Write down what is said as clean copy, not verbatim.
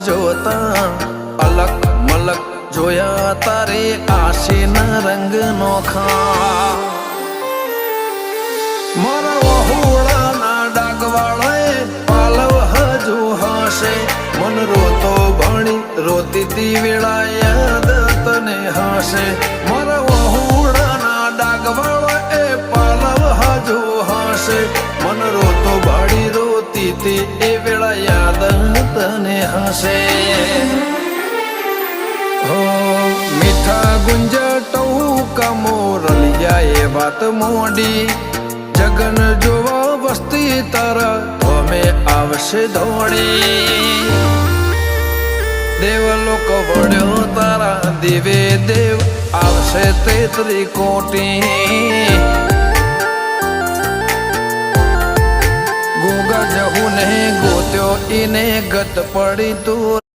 જોતા અલક મલક જોયા તારે આશીના રંગ નોખા મારા વહુડાના ડાગવાળાએ પાલવ હજુ હશે મન રોતો ભણી રોતી તી વેળા યાદ તને હશે મારા વહુડાના ડાગવાળાએ પાલવ હજુ હશે મન રોતો ભણી રોતી તી એ વેળા યાદ તને હશે હો મીઠા ગુંજા ટહુકા મોરલિયા એ વાત મોડી જગન જોવા વસ્તી તારા અમે આવશે દોડી દેવલોક વળ્યો તારા દેવે દેવ આવશે 33 કોટી ગોગા જહુ ને ગોત્યો ઈને ગત પડી તું